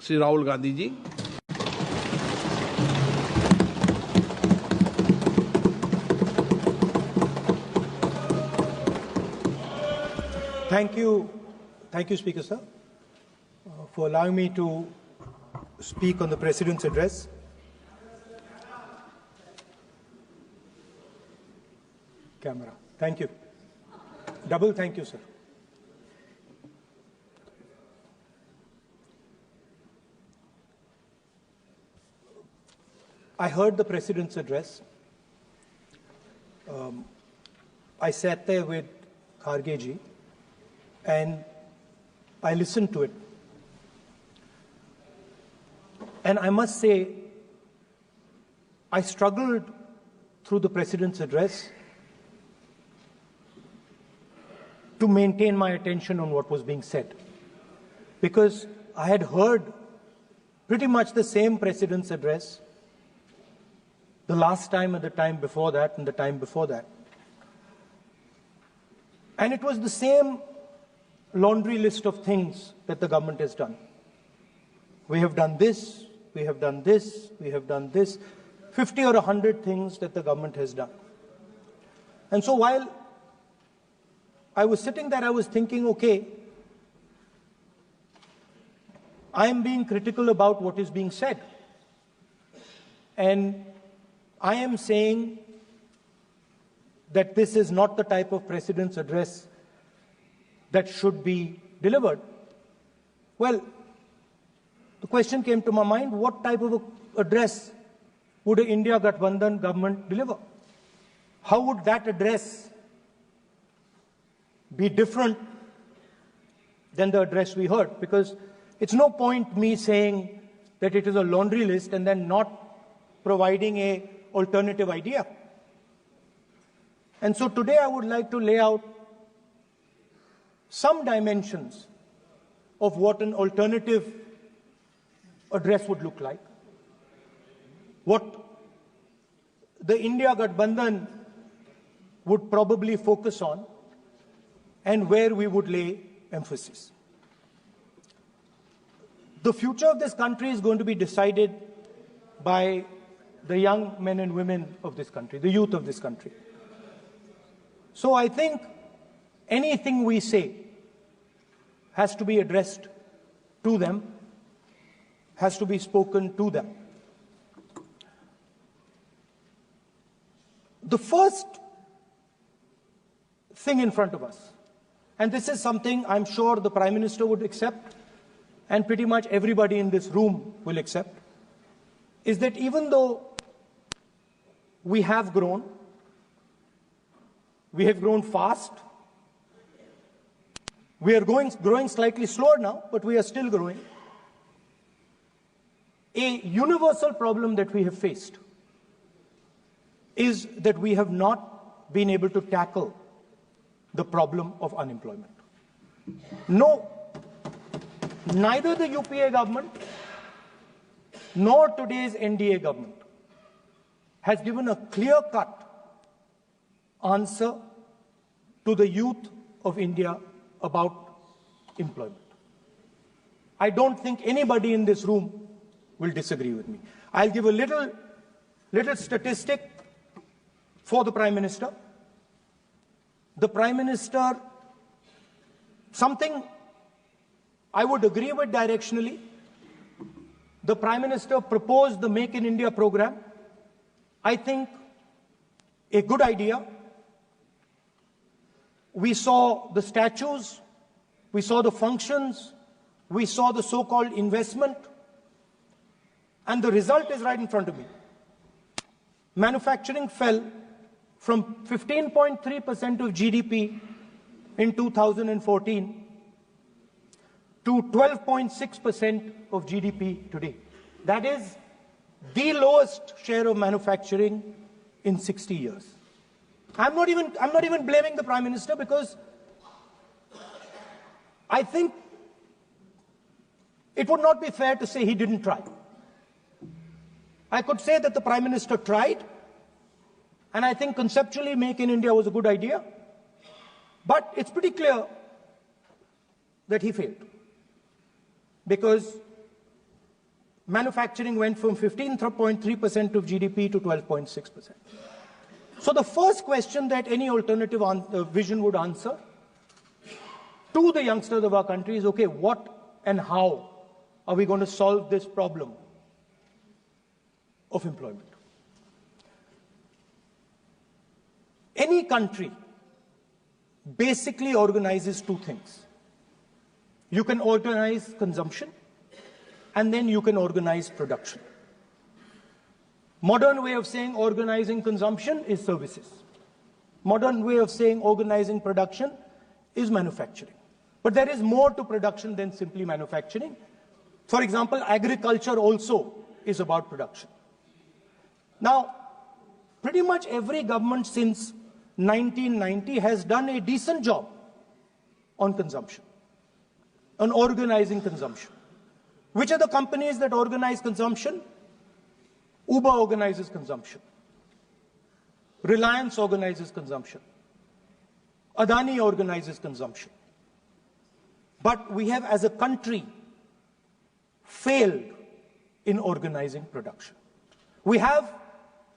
Shri Rahul Gandhi ji. Thank you, Speaker Sir, for allowing me to speak on the President's address. Camera. Thank you. Double thank you, sir. I heard the President's address. I sat there with Kharge ji and I listened to it. And I must say, I struggled through the President's address to maintain my attention on what was being said, because I had heard pretty much the same President's address the last time and the time before that and the time before that. And it was the same laundry list of things that the government has done. We have done this, we have done this, we have done this, 50 or 100 things that the government has done. And so while I was sitting there, I was thinking, okay, I am being critical about what is being said. And I am saying that this is not the type of President's address that should be delivered. Well, the question came to my mind, what type of address would an India Gathbandhan government deliver? How would that address be different than the address we heard? Because it's no point me saying that it is a laundry list and then not providing an alternative idea. And so today I would like to lay out some dimensions of what an alternative address would look like, what the India Gathbandhan would probably focus on, and where we would lay emphasis. The future of this country is going to be decided by the young men and women of this country, the youth of this country. So I think anything we say has to be addressed to them, has to be spoken to them. The first thing in front of us, and this is something I'm sure the Prime Minister would accept, and pretty much everybody in this room will accept, is that even though we have grown fast, we are growing slightly slower now, but we are still growing. A universal problem that we have faced is that we have not been able to tackle the problem of unemployment. No, neither the UPA government nor today's NDA government has given a clear-cut answer to the youth of India about employment. I don't think anybody in this room will disagree with me. I'll give a little statistic for the Prime Minister. The Prime Minister, something I would agree with directionally. The Prime Minister proposed the Make in India program. I think a good idea. We saw the statues, we saw the functions, we saw the so-called investment, and the result is right in front of me. Manufacturing fell from 15.3% of GDP in 2014 to 12.6% of GDP today. That is the lowest share of manufacturing in 60 years. I'm not even blaming the Prime Minister, because I think it would not be fair to say he didn't try. I could say that the Prime Minister tried, and I think conceptually Make in India was a good idea, but it's pretty clear that he failed. Because manufacturing went from 15.3% of GDP to 12.6%. So the first question that any alternative vision would answer to the youngsters of our country is, okay, what and how are we going to solve this problem of employment? Any country basically organizes two things. You can organize consumption, and then you can organize production. Modern way of saying organizing consumption is services. Modern way of saying organizing production is manufacturing. But there is more to production than simply manufacturing. For example, agriculture also is about production. Now, pretty much every government since 1990 has done a decent job on consumption, on organizing consumption. Which are the companies that organize consumption? Uber organizes consumption. Reliance organizes consumption. Adani organizes consumption. But we have, as a country, failed in organizing production. We have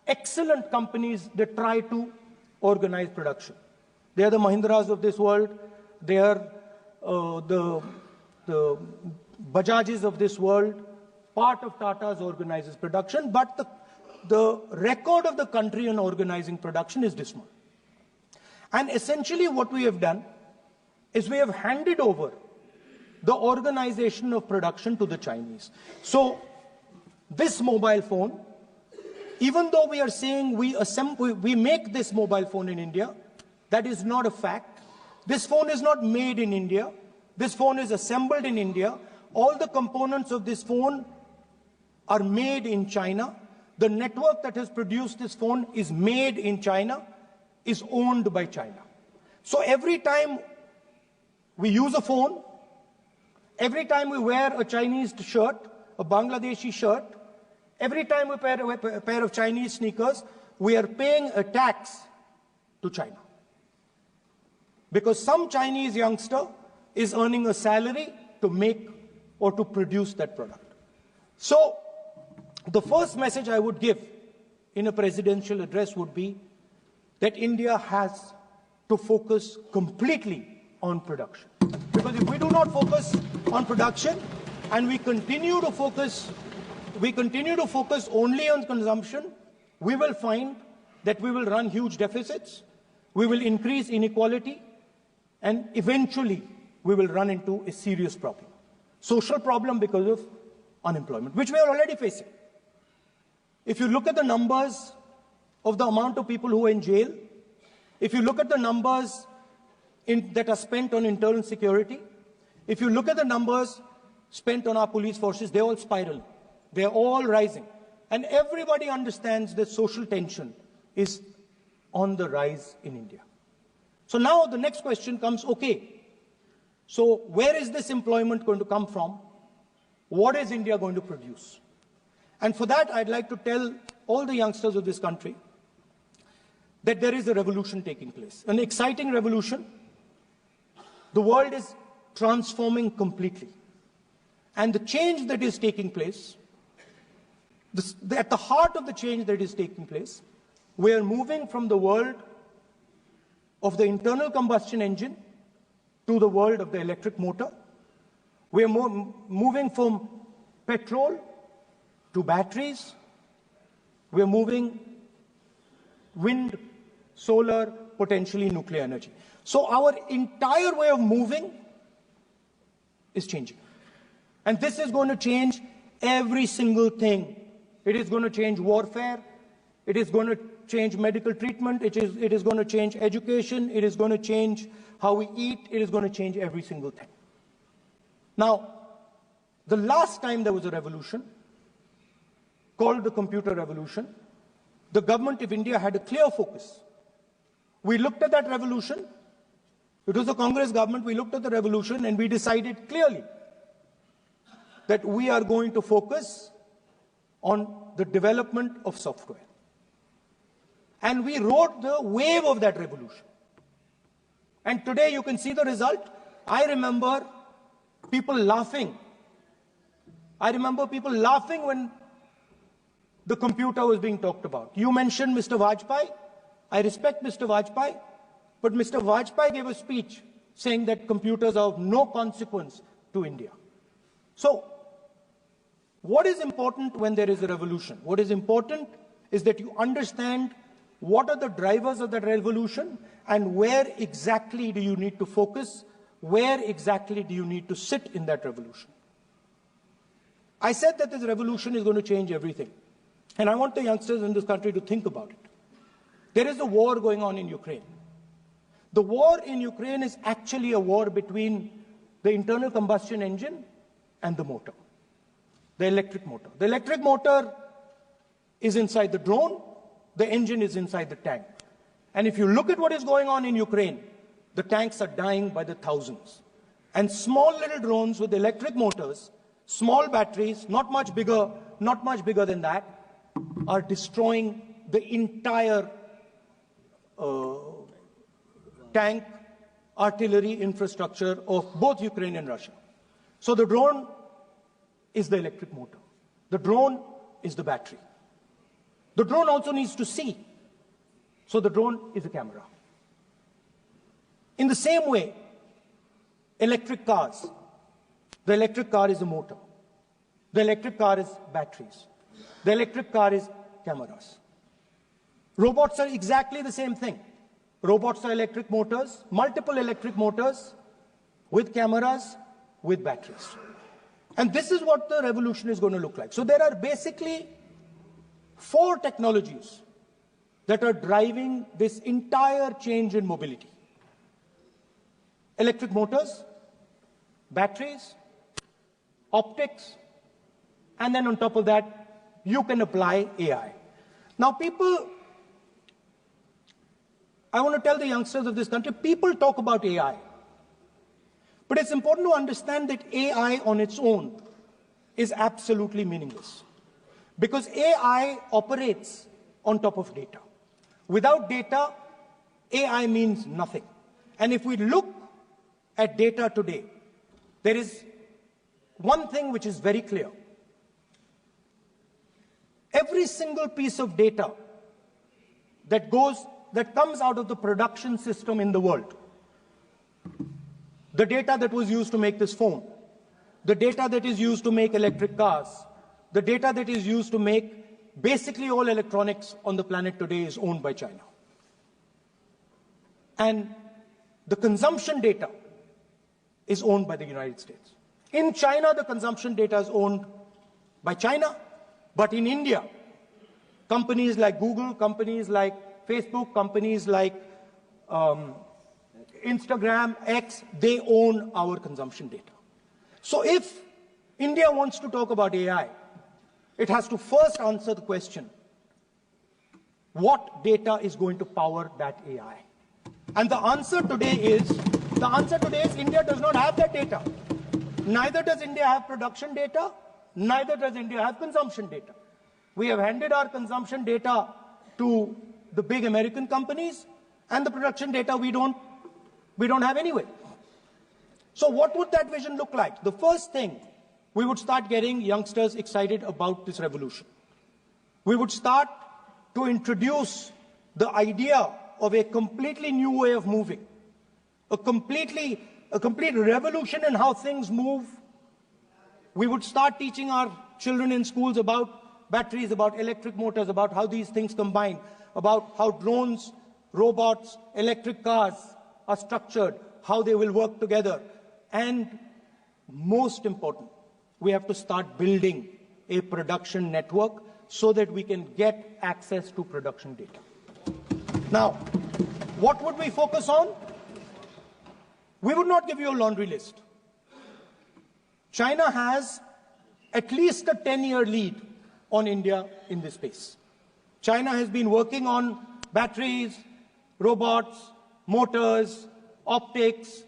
excellent companies that try to organize production. They are the Mahindras of this world. They are the Bajajs of this world. Part of Tata's organizes production, but the record of the country in organizing production is dismal. And essentially what we have done is we have handed over the organization of production to the Chinese. So this mobile phone, even though we are saying we make this mobile phone in India, that is not a fact. This phone is not made in India. This phone is assembled in India. All the components of this phone are made in China. The network that has produced this phone is made in China, is owned by China. So every time we use a phone, every time we wear a Chinese shirt, a Bangladeshi shirt, every time we wear a pair of Chinese sneakers, we are paying a tax to China. Because some Chinese youngster is earning a salary to make or to produce that product. So the first message I would give in a presidential address would be that India has to focus completely on production. Because if we do not focus on production and we continue to focus only on consumption, we will find that we will run huge deficits, we will increase inequality, and eventually we will run into a serious problem. Social problem because of unemployment, which we are already facing. If you look at the numbers of the amount of people who are in jail, if you look at the numbers that are spent on internal security, if you look at the numbers spent on our police forces, they're all spiraling. They're all rising. And everybody understands that social tension is on the rise in India. So now the next question comes, okay, so where is this employment going to come from? What is India going to produce? And for that, I'd like to tell all the youngsters of this country that there is a revolution taking place, an exciting revolution. The world is transforming completely. And the change that is taking place, at the heart of the change that is taking place, we are moving from the world of the internal combustion engine to the world of the electric motor. We are moving from petrol to batteries. We are moving wind, solar, potentially nuclear energy. So our entire way of moving is changing. And this is going to change every single thing. It is going to change warfare. It is going to change medical treatment. It is going to change education. It is going to change how we eat. It is going to change every single thing. Now, the last time there was a revolution, called the computer revolution, the government of India had a clear focus. We looked at that revolution. It was the Congress government. We looked at the revolution and we decided clearly that we are going to focus on the development of software. And we rode the wave of that revolution. And today you can see the result. I remember people laughing I remember people laughing when the computer was being talked about. You mentioned Mr. Vajpayee. I respect Mr. Vajpayee, but Mr. Vajpayee gave a speech saying that computers are of no consequence to India. So, what is important when there is a revolution? What is important is that you understand what are the drivers of that revolution and where exactly do you need to focus, where exactly do you need to sit in that revolution. I said that this revolution is going to change everything. And I want the youngsters in this country to think about it. There is a war going on in Ukraine. The war in Ukraine is actually a war between the internal combustion engine and the motor, the electric motor. The electric motor is inside the drone, the engine is inside the tank. And if you look at what is going on in Ukraine, the tanks are dying by the thousands. And small little drones with electric motors, small batteries, not much bigger than that, are destroying the entire tank artillery infrastructure of both Ukraine and Russia. So the drone is the electric motor. The drone is the battery. The drone also needs to see. So the drone is a camera. In the same way, electric cars. The electric car is a motor. The electric car is batteries. The electric car is cameras. Robots are exactly the same thing. Robots are electric motors, multiple electric motors with cameras, with batteries. And this is what the revolution is going to look like. So there are basically 4 technologies that are driving this entire change in mobility. Electric motors, batteries, optics, and then on top of that, you can apply AI. Now I want to tell the youngsters of this country, people talk about AI. But it's important to understand that AI on its own is absolutely meaningless. Because AI operates on top of data. Without data, AI means nothing. And if we look at data today, there is one thing which is very clear. Every single piece of data that comes out of the production system in the world, the data that was used to make this phone, the data that is used to make electric cars, the data that is used to make basically all electronics on the planet today is owned by China. And the consumption data is owned by the United States. In China, the consumption data is owned by China, but in India, companies like Google, companies like Facebook, companies like Instagram, X, they own our consumption data. So if India wants to talk about AI, it has to first answer the question, what data is going to power that AI? And the answer today is India does not have that data. Neither does India have production data, neither does India have consumption data. We have handed our consumption data to the big American companies, and the production data we don't have anyway. So what would that vision look like? The first thing, we would start getting youngsters excited about this revolution. We would start to introduce the idea of a completely new way of moving, a complete revolution in how things move. We would start teaching our children in schools about batteries, about electric motors, about how these things combine, about how drones, robots, electric cars are structured, how they will work together. And most important, we have to start building a production network so that we can get access to production data. Now, what would we focus on? We would not give you a laundry list. China has at least a 10-year lead on India in this space. China has been working on batteries, robots, motors, optics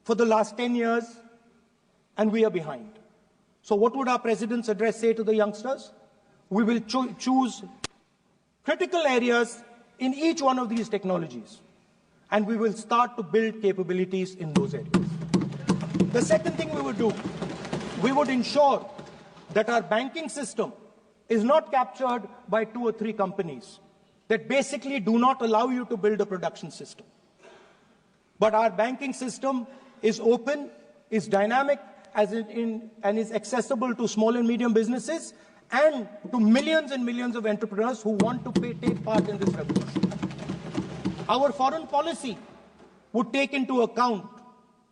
for the last 10 years, and we are behind. So what would our president's address say to the youngsters? We will choose critical areas in each one of these technologies, and we will start to build capabilities in those areas. The second thing we would do, we would ensure that our banking system is not captured by 2 or 3 companies that basically do not allow you to build a production system. But our banking system is open, is dynamic, and is accessible to small and medium businesses and to millions and millions of entrepreneurs who want to take part in this revolution. Our foreign policy would take into account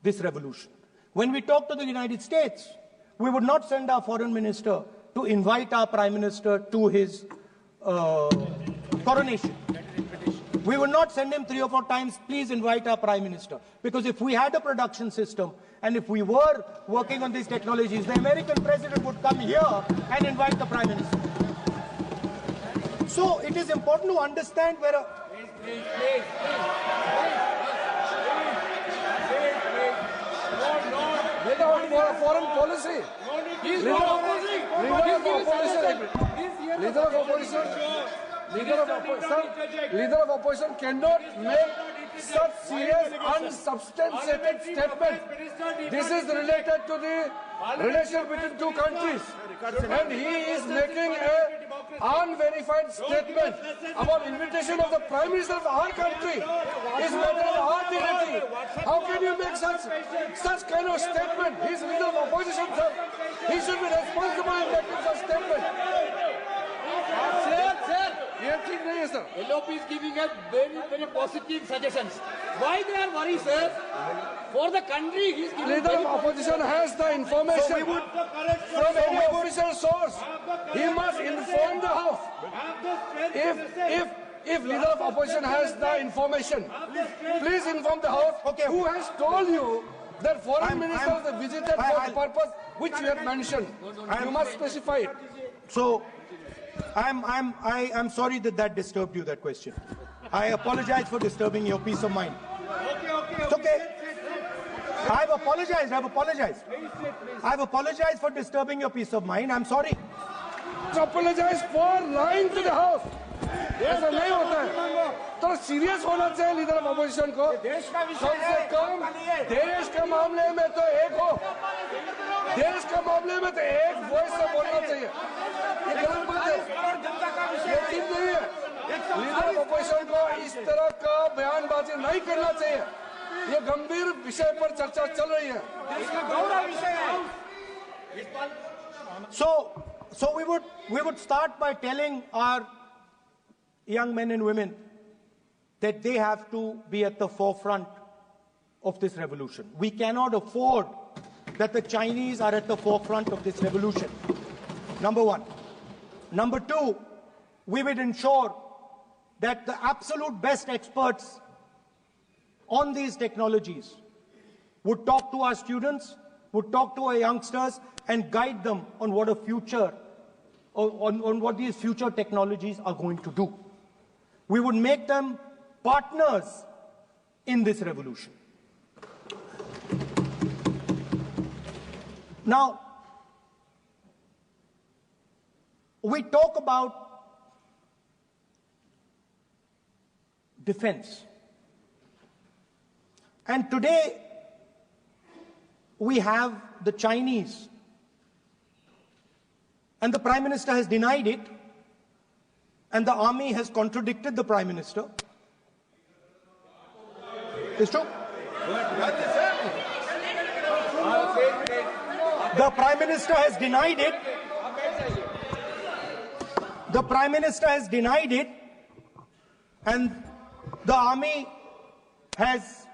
this revolution. When we talk to the United States, we would not send our foreign minister to invite our prime minister to his coronation. We would not send him 3 or 4 times, please invite our prime minister. Because if we had a production system and if we were working on these technologies, the American president would come here and invite the prime minister. So it is important to understand where a... Please. Foreign policy. Leader of opposition cannot make such serious, unsubstantiated statement. This is related to the relation between 2 countries, and he is making an unverified statement about invitation of the Prime Minister of our country. Is matter of our dignity. How can you make such kind of statement? He is leader of opposition, sir. He should be responsible in making such statement. Sir, LOP is giving us very positive suggestions. Why they are worried, sir? For the country, he is giving... Leader of opposition has the information from any official source. He must inform the House. If leader of opposition has the information, please inform the House. Okay. Who has told you that foreign ministers visited for the purpose which you have mentioned? You must specify it. So, I'm sorry that disturbed you, that question. I apologize for disturbing your peace of mind. It's okay. I've apologized. I've apologized for disturbing your peace of mind. I'm sorry. Apologize for lying to the House. ऐसा नहीं होता है. तो serious होना चाहिए leader of opposition को. कम से कम देश के मामले में तो एक हो. देश के मामले में तो एक वॉइस से बोलना चाहिए. ये गलत बात है. ये ठीक नहीं है. लीडर ऑफ अपोजिशन को इस तरह का बयानबाजी नहीं करना चाहिए. ये गंभीर विषय पर चर्चा चल रही है. So we would start by telling our young men and women that they have to be at the forefront of this revolution. We cannot afford that the Chinese are at the forefront of this revolution. Number one. Number two, we will ensure that the absolute best experts on these technologies would talk to our students, would talk to our youngsters, and guide them on what a future, on what these future technologies are going to do. We would make them partners in this revolution. Now, we talk about defense. And today, we have the Chinese. And the Prime Minister has denied it. And the army has contradicted the Prime Minister. It's true. The Prime Minister has denied it. The Prime Minister has denied it. And the army has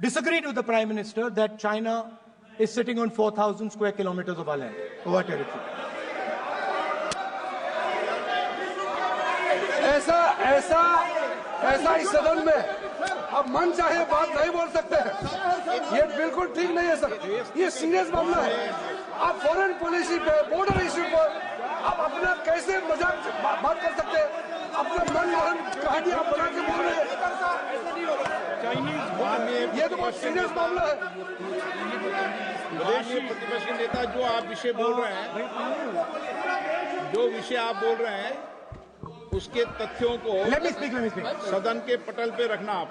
disagreed with the Prime Minister that China is sitting on 4,000 square kilometers of our land, of our territory. ऐसा इस सदन में अब मन चाहे बात नहीं बोल सकते हैं. ये बिल्कुल ठीक नहीं है सर. ये सीरियस मामला है. आप फॉरेन पॉलिसी पे, बॉर्डर इश्यू पर आप अपना कैसे मजाक बात कर सकते हैं? अपना मन मारन कहानी आप बना के बोल रहे हैं. ये तो बहुत सीरियस मामला है. विदेशी प्रतिपक्ष के नेता जो आप विषय बोल रहे हैं, उसके तथ्यों को सदन के पटल पे रखना. आप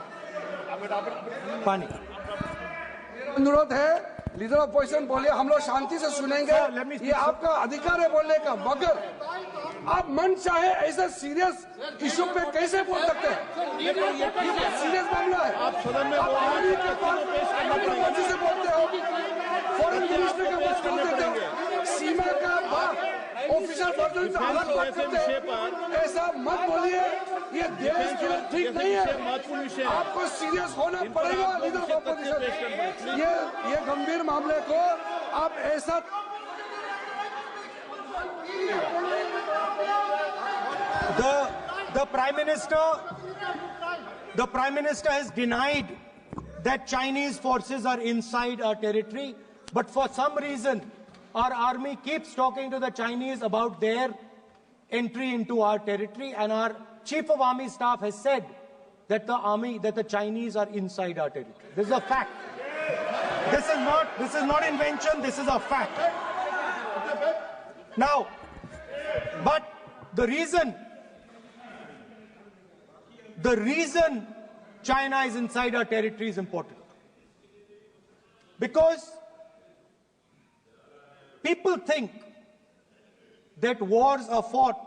पानी. अनुरोध है लीडर ऑफ पोजिशन बोलिए, हम लोग शांति से सुनेंगे। ये आपका अधिकार है बोलने का, मगर आप मन चाहे ऐसा सीरियस इशू पे कैसे बोल सकते हैं? ये सीरियस मामला है। आप सदन में आर्मी के पास से बोलते हो, फॉरेन मिनिस्टर के पास बोल देते हो, सीमा का बात ऑफिशियल वर्जन से अलग बात करते हैं। ऐसा मत बोलिए, ये देश के लिए ठीक नहीं है। आपको सीरियस होना पड़ेगा लीडर ऑफ ऑपोजिशन। ये गंभीर मामले को आप ऐसा The Prime Minister has denied that Chinese forces are inside our territory, but for some reason, our army keeps talking to the Chinese about their entry into our territory, and our Chief of Army Staff has said that the Chinese are inside our territory. This is a fact. This is not invention, this is a fact. Now, but the reason China is inside our territory is important. Because people think that wars are fought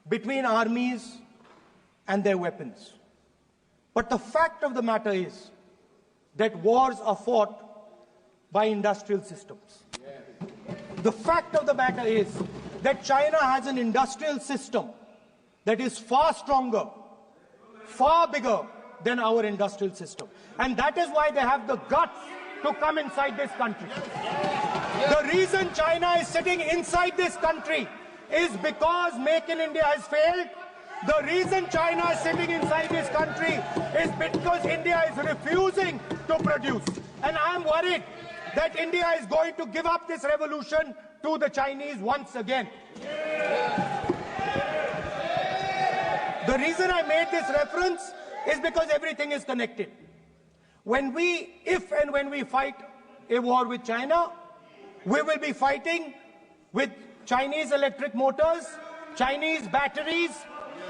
between armies and their weapons. But the fact of the matter is that wars are fought by industrial systems. The fact of the matter is that China has an industrial system that is far stronger, far bigger than our industrial system. And that is why they have the guts to come inside this country. The reason China is sitting inside this country is because Make in India has failed. The reason China is sitting inside this country is because India is refusing to produce. And I'm worried that India is going to give up this revolution to the Chinese once again. The reason I made this reference is because everything is connected. If and when we fight a war with China, we will be fighting with Chinese electric motors, Chinese batteries,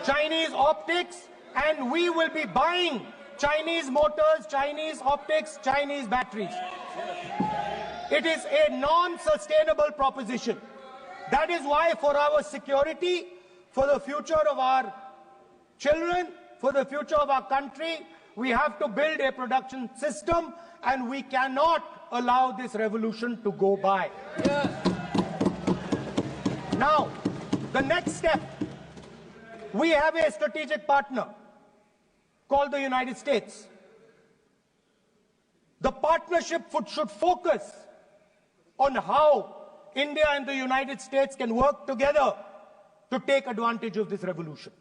Chinese optics, and we will be buying Chinese motors, Chinese optics, Chinese batteries. It is a non-sustainable proposition. That is why for our security, for the future of our children, for the future of our country, we have to build a production system, and we cannot allow this revolution to go by. Now, the next step, we have a strategic partner called the United States. The partnership should focus on how India and the United States can work together to take advantage of this revolution.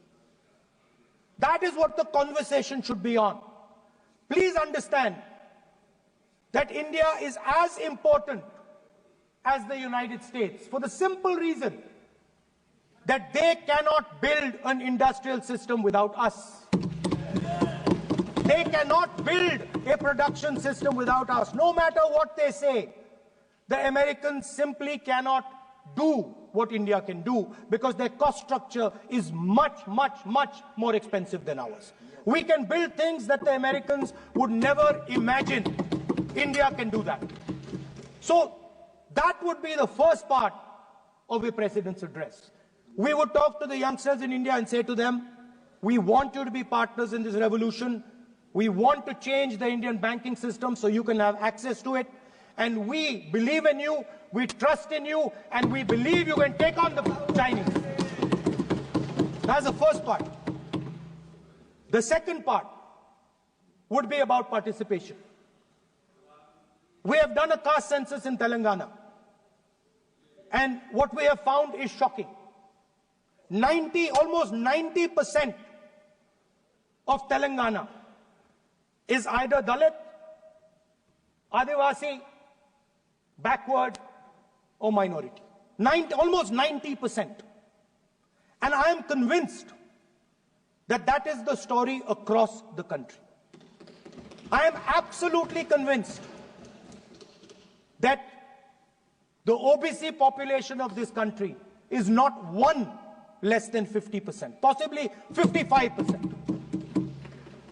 That is what the conversation should be on. Please understand that India is as important as the United States for the simple reason that they cannot build an industrial system without us. They cannot build a production system without us. No matter what they say, the Americans simply cannot do what India can do because their cost structure is much, much, much more expensive than ours. We can build things that the Americans would never imagine. India can do that. So that would be the first part of a president's address. We would talk to the youngsters in India and say to them, we want you to be partners in this revolution. We want to change the Indian banking system so you can have access to it. And we believe in you, we trust in you, and we believe you can take on the Chinese. That's the first part. The second part would be about participation. We have done a caste census in Telangana. And what we have found is shocking. Almost 90% of Telangana is either Dalit, Adivasi, backward, or minority. Almost 90%. And I am convinced that that is the story across the country. I am absolutely convinced that the OBC population of this country is not one less than 50%, possibly 55%.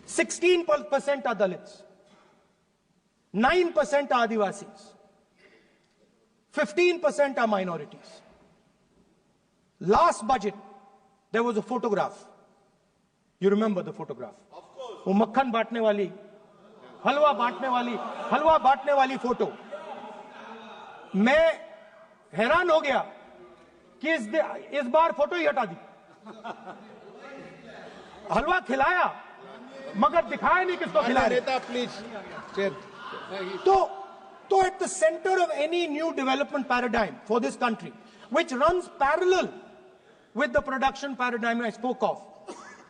16% are Dalits. 9% are Adivasis. 15% are minorities. Last budget, there was a photograph. You remember the photograph? Of course. वो मक्खन बांटने वाली, हलवा बांटने वाली photo. मैं हैरान हो गया कि इस बार फोटो ही हटा दी. हलवा खिलाया मगर दिखाया नहीं किसको खिला रहे. Please. So at the center of any new development paradigm for this country, which runs parallel with the production paradigm I spoke of,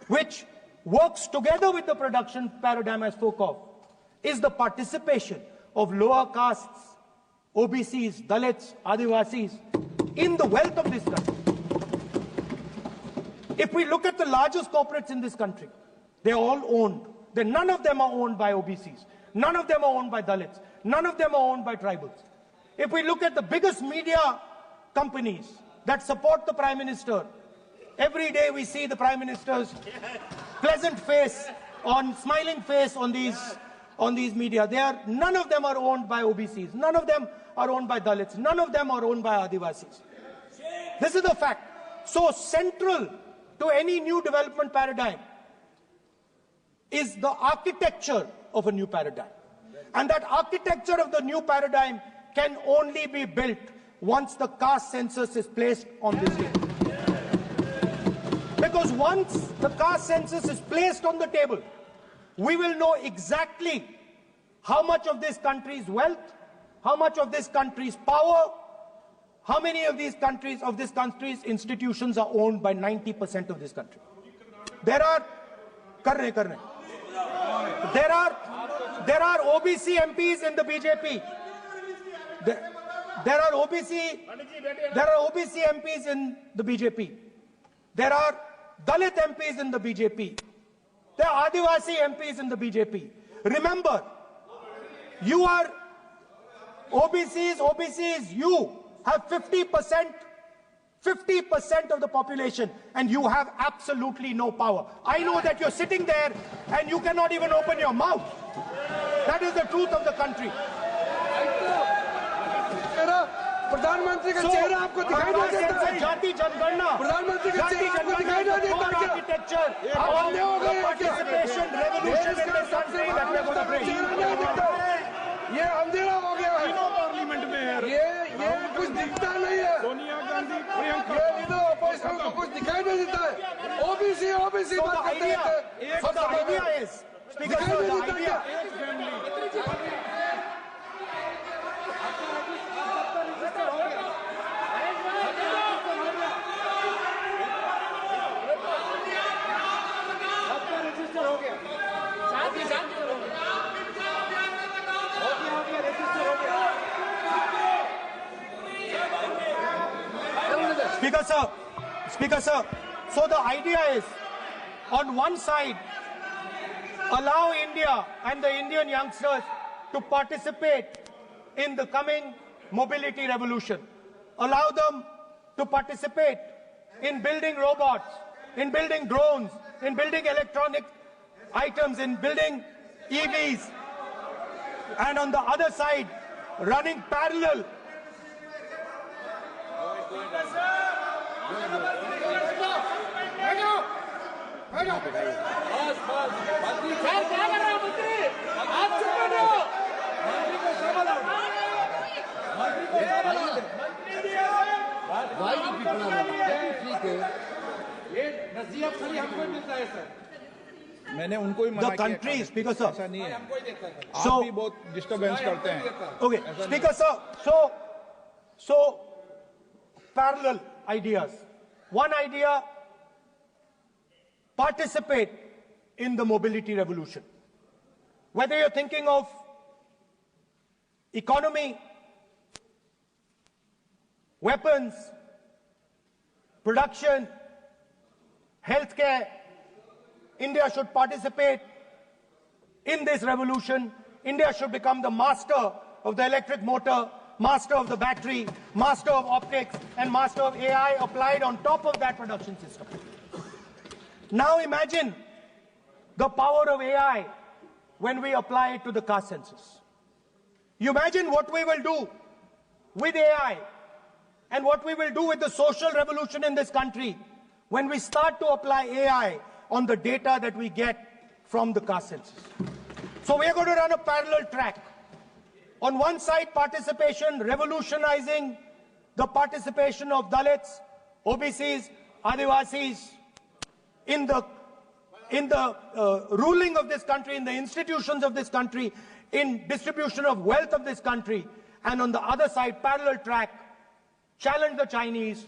which works together with the production paradigm I spoke of, is the participation of lower castes, OBCs, Dalits, Adivasis in the wealth of this country. If we look at the largest corporates in this country, they're all owned. None of them are owned by OBCs. None of them are owned by Dalits. None of them are owned by tribals. If we look at the biggest media companies that support the Prime Minister, every day we see the Prime Minister's pleasant face, smiling face on these media. None of them are owned by OBCs. None of them are owned by Dalits. None of them are owned by Adivasis. This is a fact. So central to any new development paradigm is the architecture of a new paradigm. And that architecture of the new paradigm can only be built once the caste census is placed on this table. Because once the caste census is placed on the table, we will know exactly how much of this country's wealth, how much of this country's power, how many of this country's institutions are owned by 90% of this country. There are OBC MPs in the BJP. There are OBC MPs in the BJP. There are Dalit MPs in the BJP. There are Adivasi MPs in the BJP. Remember, you are OBCs, you have 50% of the population, and you have absolutely no power. I know that you're sitting there and you cannot even open your mouth. That is the truth of the country. प्रधानमंत्री का चेहरा आपको दिखाई नहीं देता है. जाति जनगणना, प्रधानमंत्री का चेहरा आपको दिखाई नहीं देता क्या? आर्किटेक्चर, अंधे हो गए participation revolution in this country that we are going to bring. ये अंधेरा हो गया है. पार्लियामेंट में है. ये कुछ दिखता नहीं है. सोनिया गांधी, प्रियंका, ये लीडर ऑपोजिशन को कुछ दिखाई नहीं देता है. ओबीसी बात करते हैं. So the idea is, Speaker sir, the idea. Speaker sir, so the idea is, on one side, allow India and the Indian youngsters to participate in the coming mobility revolution. Allow them to participate in building robots, in building drones, in building electronic items, in building EVs. And on the other side, running parallel. मैंने उनको ही मना The country, Speaker sir. ऐसा नहीं है. So आप भी बहुत disturbance करते हैं. Okay, Speaker sir. So parallel ideas. One idea: participate in the mobility revolution. Whether you're thinking of economy, weapons, production, healthcare, India should participate in this revolution. India should become the master of the electric motor, master of the battery, master of optics, and master of AI applied on top of that production system. Now imagine the power of AI when we apply it to the caste census. You imagine what we will do with AI and what we will do with the social revolution in this country when we start to apply AI on the data that we get from the car census. So we are going to run a parallel track. On one side, participation, revolutionizing the participation of Dalits, OBCs, Adivasis in the ruling of this country, in the institutions of this country, in distribution of wealth of this country. And on the other side, parallel track, challenge the Chinese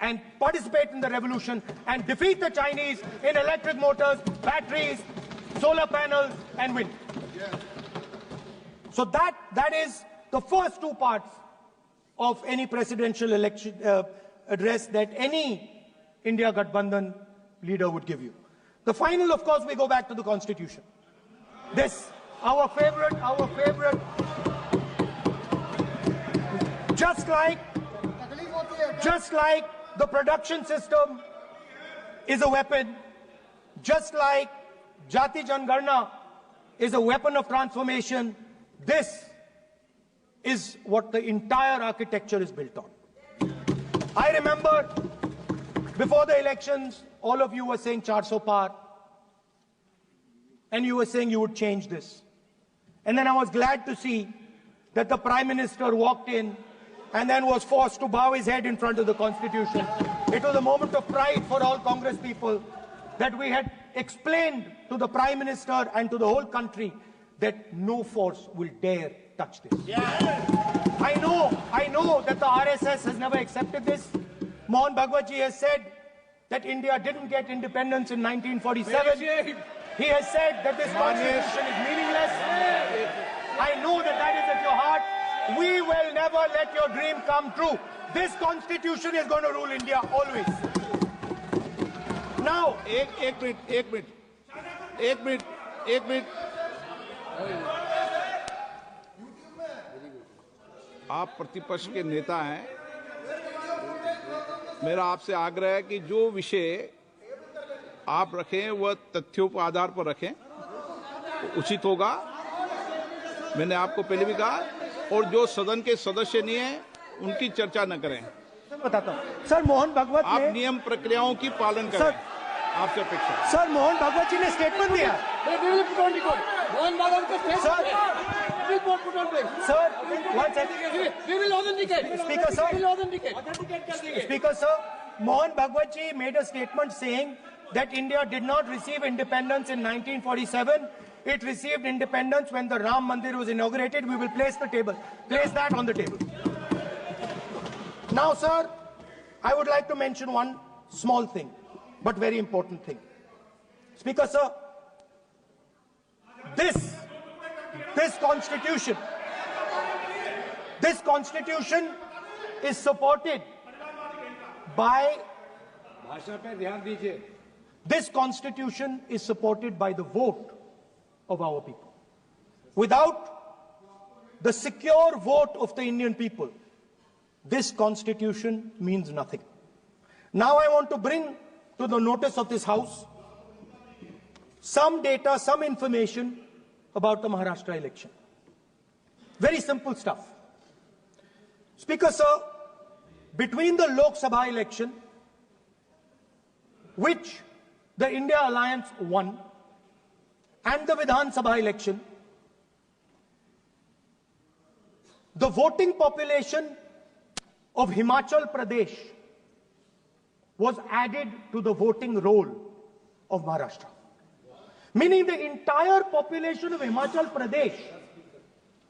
and participate in the revolution and defeat the Chinese in electric motors, batteries, solar panels, and wind. So that is the first two parts of any presidential election address that any India Gathbandhan leader would give you. The final, of course, we go back to the Constitution. This, our favorite, just like the production system is a weapon, just like Jati Jangarna is a weapon of transformation, this is what the entire architecture is built on. I remember before the elections, all of you were saying 400 par, and you were saying you would change this. And then I was glad to see that the Prime Minister walked in and then was forced to bow his head in front of the Constitution. It was a moment of pride for all Congress people that we had explained to the Prime Minister and to the whole country that no force will dare touch this. I know that the RSS has never accepted this. Mohan Bhagwatji has said that India didn't get independence in 1947. He has said that this constitution is meaningless. I know that that is at your heart. We will never let your dream come true. This constitution is going to rule India always. Now, एक minute आप प्रतिपक्ष के नेता हैं, मेरा आपसे आग्रह है कि जो विषय आप रखें वह तथ्यों के आधार पर रखें, तो उचित होगा। मैंने आपको पहले भी कहा, और जो सदन के सदस्य नहीं है उनकी चर्चा न करें। बताता हूं सर, मोहन भागवत आप नियम प्रक्रियाओं की पालन करें, आपसे अपेक्षा। सर, मोहन भागवत जी ने स्टेटमेंट दिया। मोहन भागवत का statement Sir, one second. We will authenticate. Speaker, sir. We will authenticate. Speaker, sir, Mohan Bhagwatji made a statement saying that India did not receive independence in 1947. It received independence when the Ram Mandir was inaugurated. We will place that on the table. Now, sir, I would like to mention one small thing, but very important thing. Speaker, sir, this constitution is supported by this constitution is supported by the vote of our people. Without the secure vote of the Indian people, this constitution means nothing. Now I want to bring to the notice of this House some data, some information about the Maharashtra election. Very simple stuff. Speaker, sir, between the Lok Sabha election, which the India Alliance won, and the Vidhan Sabha election, the voting population of Himachal Pradesh was added to the voting roll of Maharashtra. Meaning the entire population of Himachal Pradesh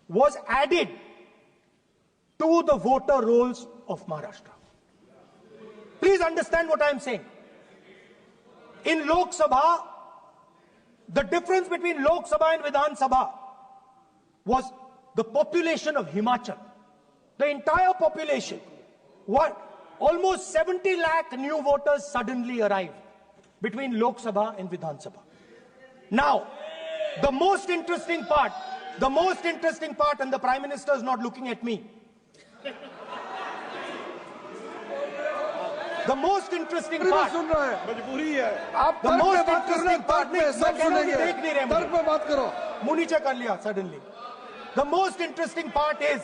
was added to the voter rolls of Maharashtra. Please understand what I am saying. In Lok Sabha, the difference between Lok Sabha and Vidhan Sabha was the population of Himachal. The entire population. Almost 70 lakh new voters suddenly arrived between Lok Sabha and Vidhan Sabha. Now, the most interesting part, and the Prime Minister is not looking at me. The most interesting part, The most interesting part is,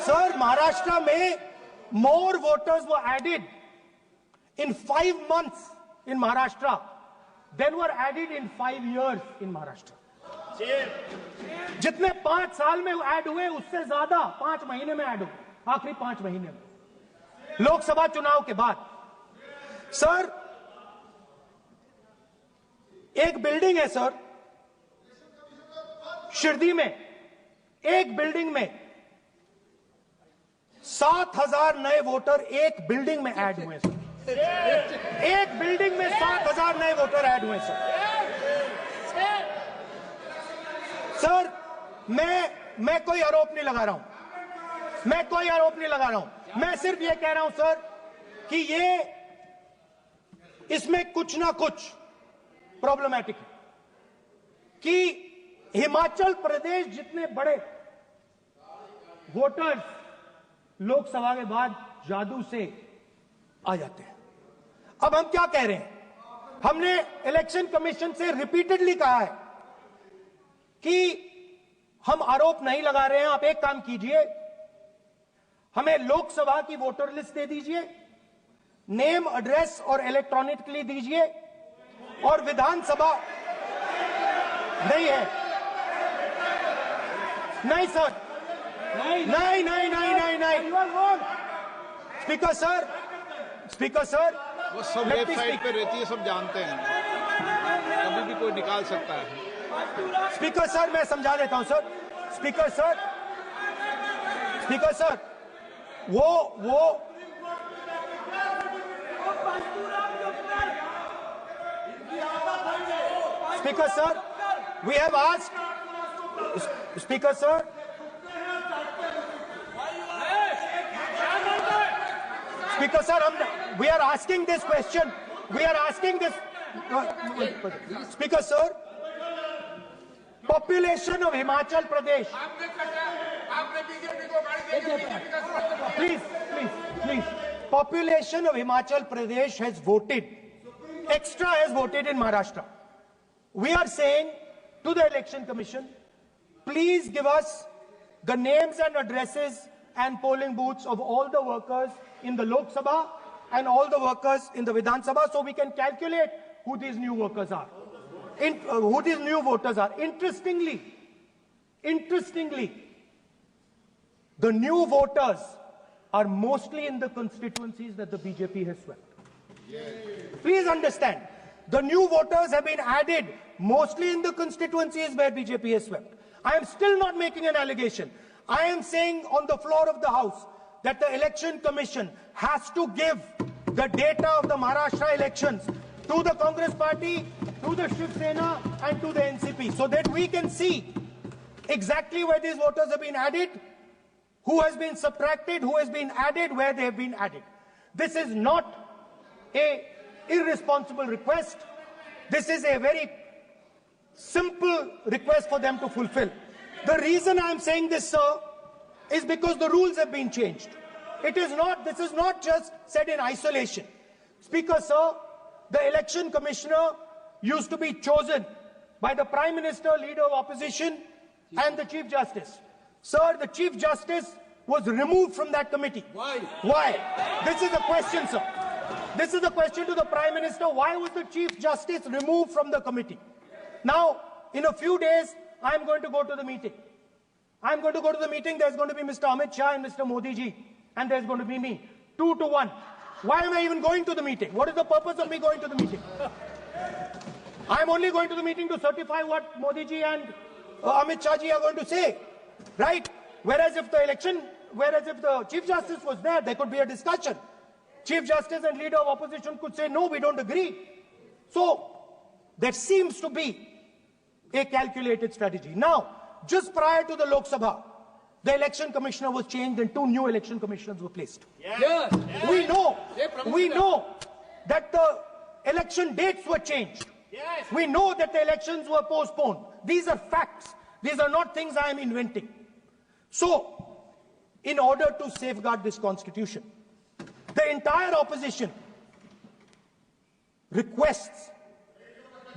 Sir, Maharashtra में more voters were added in 5 months in Maharashtra than were added in 5 years in Maharashtra. जितने 5 साल में add हुए उससे ज्यादा 5 महीने में add हुए, आखिरी 5 महीने में लोकसभा चुनाव के बाद। सर, एक बिल्डिंग है सर शिरडी में, एक बिल्डिंग में 7,000 नए वोटर एक बिल्डिंग में ऐड हुए सर। एक बिल्डिंग में 7,000 नए वोटर ऐड हुए सर। सर, मैं कोई आरोप नहीं लगा रहा हूं, मैं कोई आरोप नहीं लगा रहा हूं, मैं सिर्फ ये कह रहा हूं सर कि ये इसमें कुछ ना कुछ प्रॉब्लमैटिक है कि हिमाचल प्रदेश जितने बड़े वोटर्स लोकसभा के बाद जादू से आ जाते हैं। अब हम क्या कह रहे हैं, हमने इलेक्शन कमीशन से रिपीटेडली कहा है कि हम आरोप नहीं लगा रहे हैं, आप एक काम कीजिए, हमें लोकसभा की वोटर लिस्ट दे दीजिए, नेम एड्रेस और इलेक्ट्रॉनिकली दीजिए, और विधानसभा नहीं है। नहीं सर, नहीं नहीं नहीं नहीं नहीं नहीं स्पीकर सर वो सब वेबसाइट पे रहती है, सब जानते हैं, कभी भी कोई निकाल सकता है। स्पीकर सर, मैं समझा देता हूं सर। स्पीकर सर वो speaker sir, we have asked, speaker sir, Speaker sir, we are asking this question. We are asking this. Speaker sir, population of Himachal Pradesh. Please. Population of Himachal Pradesh has voted. Extra has voted in Maharashtra. We are saying to the Election Commission, please give us the names and addresses and polling booths of all the workers in the Lok Sabha and all the workers in the Vidhan Sabha, so we can calculate who these new workers are, who these new voters are. Interestingly, the new voters are mostly in the constituencies that the BJP has swept. Please understand, the new voters have been added mostly in the constituencies where BJP has swept. I am still not making an allegation. I am saying on the floor of the House that the Election Commission has to give the data of the Maharashtra elections to the Congress Party, to the Shiv Sena and to the NCP, so that we can see exactly where these voters have been added, who has been subtracted, who has been added, where they have been added. This is not an irresponsible request. This is a very simple request for them to fulfill. The reason I am saying this, sir, is because the rules have been changed. This is not just said in isolation. Speaker, sir, the election commissioner used to be chosen by the Prime Minister, Leader of Opposition, and the Chief Justice. Sir, the Chief Justice was removed from that committee. Why? Why? This is the question, sir. This is the question to the Prime Minister. Why was the Chief Justice removed from the committee? Now, in a few days, I am going to go to the meeting. I'm going to go to the meeting. There's going to be Mr. Amit Shah and Mr. Modi ji, and there's going to be me. 2 to 1. Why am I even going to the meeting? What is the purpose of me going to the meeting? I'm only going to the meeting to certify what Modi ji and Amit Shah ji are going to say, right? Whereas if the Chief Justice was there, there could be a discussion. Chief Justice and Leader of Opposition could say, no, we don't agree. So, there seems to be a calculated strategy. Now, just prior to the Lok Sabha, the election commissioner was changed and 2 new election commissioners were placed. Yes. We know that the election dates were changed. Yes. We know that the elections were postponed. These are facts. These are not things I am inventing. So, in order to safeguard this constitution, The entire opposition requests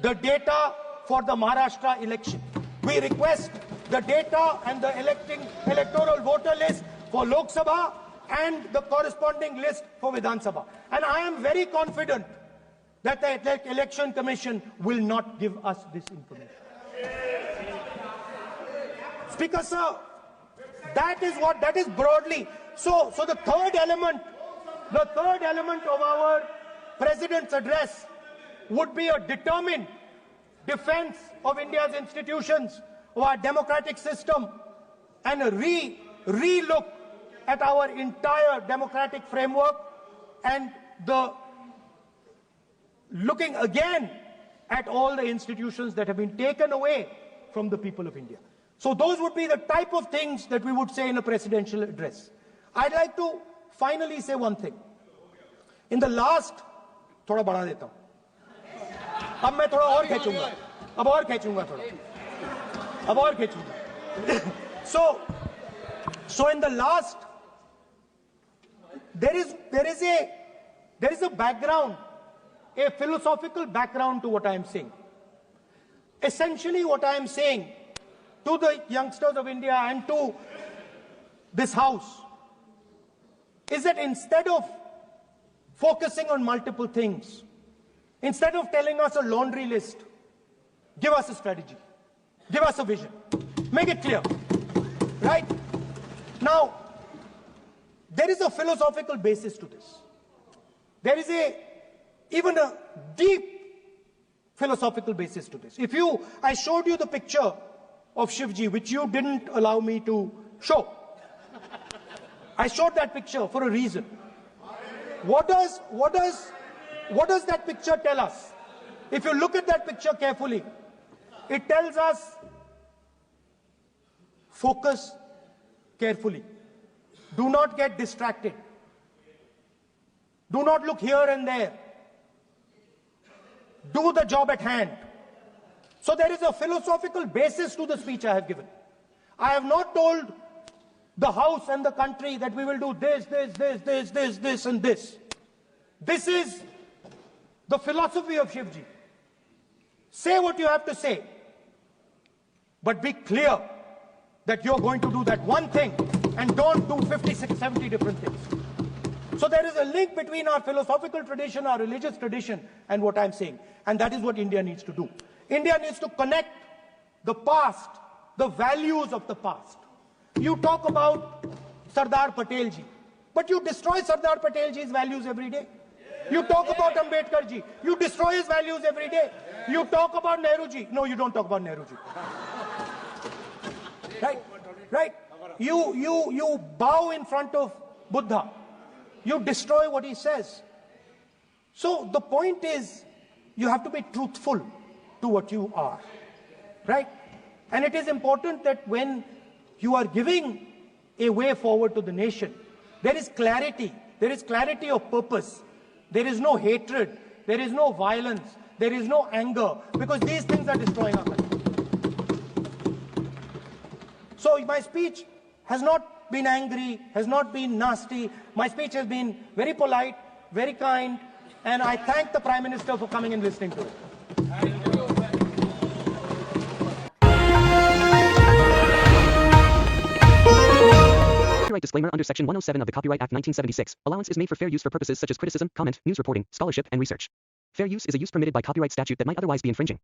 the data for the Maharashtra election. We request the data and the electoral voter list for Lok Sabha and the corresponding list for Vidhan Sabha. And I am very confident that the Election Commission will not give us this information. Speaker sir, that is broadly. So the third element of our President's address would be a determined defense of India's institutions, of our democratic system, and a re-look at our entire democratic framework, and the looking again at all the institutions that have been taken away from the people of India. So those would be the type of things that we would say in a presidential address. I'd like to finally say one thing. In the last, थोड़ा बढ़ा देता हूँ. अब मैं थोड़ा और खींचूंगा. अब और खींचूंगा थोड़ा. अब और खींचूंगा. So in the last, there is a background, a philosophical background to what I am saying. Essentially, what I am saying to the youngsters of India and to this House is that instead of focusing on multiple things, instead of telling us a laundry list, give us a strategy, give us a vision, make it clear, right? Now, there is a philosophical basis to this. There is even a deep philosophical basis to this. I showed you the picture of Shivji, which you didn't allow me to show. I showed that picture for a reason. What does that picture tell us? If you look at that picture carefully, it tells us focus carefully. Do not get distracted. Do not look here and there. Do the job at hand. So there is a philosophical basis to the speech I have given. I have not told the House and the country that we will do this, and this. This is the philosophy of Shivji. Say what you have to say, but be clear that you're going to do that one thing and don't do 56, 70 different things. So there is a link between our philosophical tradition, our religious tradition, and what I'm saying. And that is what India needs to do. India needs to connect the past, the values of the past. You talk about Sardar Patel ji, but you destroy Sardar Patel ji's values every day. You talk about Ambedkar ji, you destroy his values every day. You talk about Nehru ji. No, you don't talk about Nehru ji. Right? You bow in front of Buddha. You destroy what he says. So the point is, you have to be truthful to what you are, right? And it is important that when you are giving a way forward to the nation, there is clarity of purpose. There is no hatred, there is no violence, there is no anger, because these things are destroying our country. So my speech has not been angry, has not been nasty. My speech has been very polite, very kind, and I thank the Prime Minister for coming and listening to it. Copyright disclaimer under Section 107 of the Copyright Act 1976. Allowance is made for fair use for purposes such as criticism, comment, news reporting, scholarship, and research. Fair use is a use permitted by copyright statute that might otherwise be infringing.